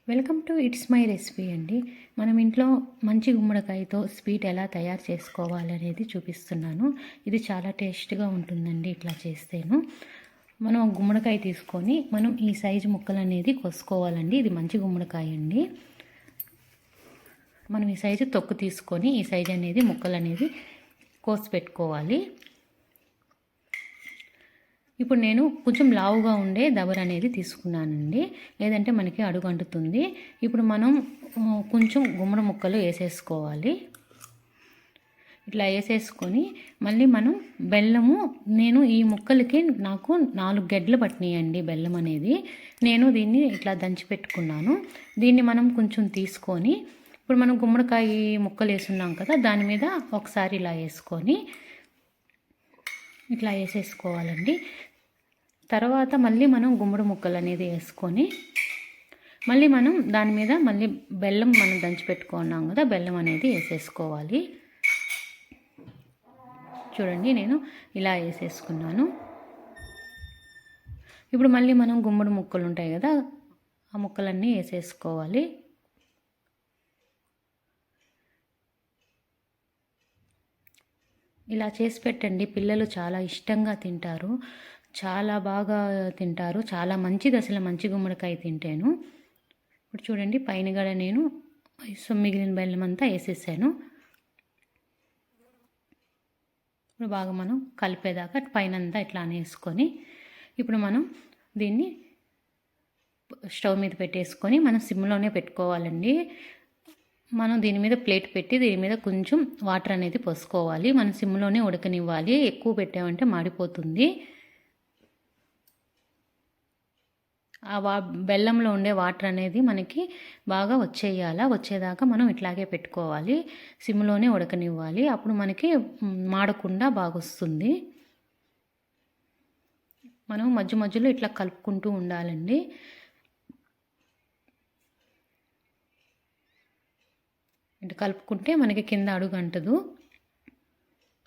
Welcome to it's my recipe అండి. మనం ఇంట్లో మంచి గుమ్మడికాయతో స్వీట్ ఎలా తయారు చేసుకోవాలనేది చూపిస్తున్నాను. ఇది చాలా టేస్ట్గా ఉంటుందండి ఇట్లా చేస్తేను. మనం గుమ్మడికాయ తీసుకొని మనం ఈ సైజు ముక్కలు అనేది కోసుకోవాలండి. ఇది మంచి గుమ్మడికాయ అండి. మనం ఈ సైజు తొక్కు తీసుకొని ఈ సైజు అనేది ముక్కలు అనేది కోసి పెట్టుకోవాలి. ఇప్పుడు నేను కొంచెం లావుగా ఉండే దబర అనేది తీసుకున్నానండి, లేదంటే మనకి అడుగు అంటుతుంది. ఇప్పుడు మనం కొంచెం గుమ్మడి ముక్కలు వేసేసుకోవాలి. ఇట్లా వేసేసుకొని మళ్ళీ మనం బెల్లము, నేను ఈ ముక్కలకి నాకు 4 గెడ్లు పట్టినాయండి బెల్లం అనేది. నేను దీన్ని ఇట్లా దంచి పెట్టుకున్నాను. దీన్ని మనం కొంచెం తీసుకొని ఇప్పుడు మనం గుమ్మడికాయ ముక్కలు వేసున్నాం కదా, దాని మీద ఒకసారి ఇలా వేసుకొని ఇట్లా వేసేసుకోవాలండి. తర్వాత మళ్ళీ మనం గుమ్మడి ముక్కలు అనేది వేసుకొని మళ్ళీ మనం దాని మీద మళ్ళీ బెల్లం మనం దంచి పెట్టుకున్నాం కదా, బెల్లం అనేది వేసేసుకోవాలి. చూడండి నేను ఇలా వేసేసుకున్నాను. ఇప్పుడు మళ్ళీ మనం గుమ్మడి ముక్కలు ఉంటాయి కదా, ఆ ముక్కలన్నీ వేసేసుకోవాలి. ఇలా చేసి పెట్టండి, పిల్లలు చాలా ఇష్టంగా తింటారు, చాలా బాగా తింటారు. చాలా మంచిది అసలు మంచి గుమ్మడికాయ తింటేను. ఇప్పుడు చూడండి పైన కూడా నేను మిగిలిన బెల్లం అంతా వేసేసాను. ఇప్పుడు బాగా మనం కలిపేదాకా పైన అంతా ఇట్లా వేసుకొని ఇప్పుడు మనం దీన్ని స్టవ్ మీద పెట్టేసుకొని మనం సిమ్లోనే పెట్టుకోవాలండి. మనం దీని మీద ప్లేట్ పెట్టి దీని మీద కొంచెం వాటర్ అనేది పోసుకోవాలి. మనం సిమ్లోనే ఉడకనివ్వాలి, ఎక్కువ పెట్టామంటే మాడిపోతుంది. ఆ బెల్లంలో ఉండే వాటర్ అనేది మనకి బాగా వచ్చేదాకా మనం ఇట్లాగే పెట్టుకోవాలి. సిమ్లోనే ఉడకనివ్వాలి, అప్పుడు మనకి మాడకుండా బాగా వస్తుంది. మనం మధ్య మధ్యలో ఇట్లా కలుపుకుంటూ ఉండాలండి. ఇట్లా కలుపుకుంటే మనకి కింద అడుగు అంటదు.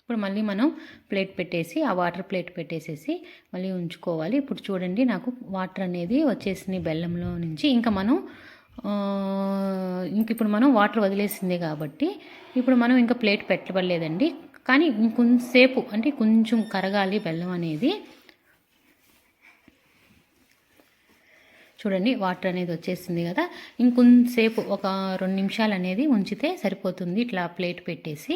ఇప్పుడు మళ్ళీ మనం ప్లేట్ పెట్టేసి ఆ వాటర్ ప్లేట్ పెట్టేసేసి మళ్ళీ ఉంచుకోవాలి. ఇప్పుడు చూడండి నాకు వాటర్ అనేది వచ్చేసింది బెల్లంలో నుంచి. ఇంకా మనం ఇప్పుడు మనం వాటర్ వదిలేసింది కాబట్టి ఇప్పుడు మనం ఇంకా ప్లేట్ పెట్టబడలేదండి. కానీ ఇంకొంచెంసేపు అంటే కొంచెం కరగాలి బెల్లం అనేది. చూడండి వాటర్ అనేది వచ్చేసింది కదా, ఇంకొంచెంసేపు ఒక 2 నిమిషాలు అనేది ఉంచితే సరిపోతుంది. ఇట్లా ప్లేట్ పెట్టేసి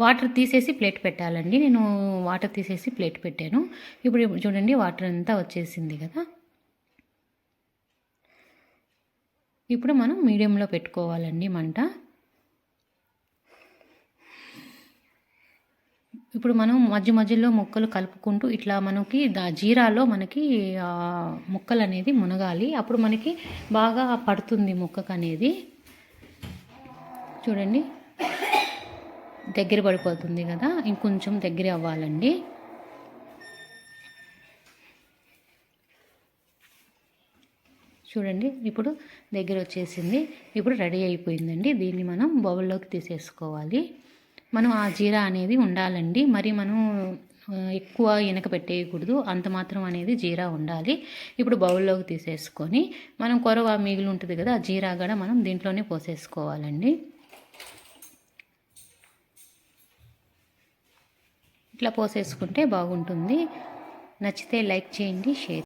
వాటర్ తీసేసి ప్లేట్ పెట్టాలండి. నేను వాటర్ తీసేసి ప్లేట్ పెట్టాను. ఇప్పుడు చూడండి వాటర్ అంతా వచ్చేసింది కదా. ఇప్పుడు మనం మీడియంలో పెట్టుకోవాలండి మంట. ఇప్పుడు మనం మధ్య మధ్యలో ముక్కలు కలుపుకుంటూ ఇట్లా మనకి జీరాలో మనకి ముక్కలు అనేది మునగాలి, అప్పుడు మనకి బాగా పడుతుంది ముక్కకు అనేది. చూడండి దగ్గర పడిపోతుంది కదా, ఇంకొంచెం దగ్గర అవ్వాలండి. చూడండి ఇప్పుడు దగ్గర వచ్చేసింది. ఇప్పుడు రెడీ అయిపోయిందండి. దీన్ని మనం బౌల్లోకి తీసేసుకోవాలి. మనం ఆ జీరా అనేది ఉండాలండి, మరి మనం ఎక్కువ వెనక పెట్టేయకూడదు, అంత మాత్రం అనేది జీరా ఉండాలి. ఇప్పుడు బౌల్లోకి తీసేసుకొని మనం కొరవ మిగిలి ఉంటుంది కదా, ఆ జీరా కూడా మనం దీంట్లోనే పోసేసుకోవాలండి. ఇట్లా పోసేసుకుంటే బాగుంటుంది. నచ్చితే లైక్ చేయండి, షేర్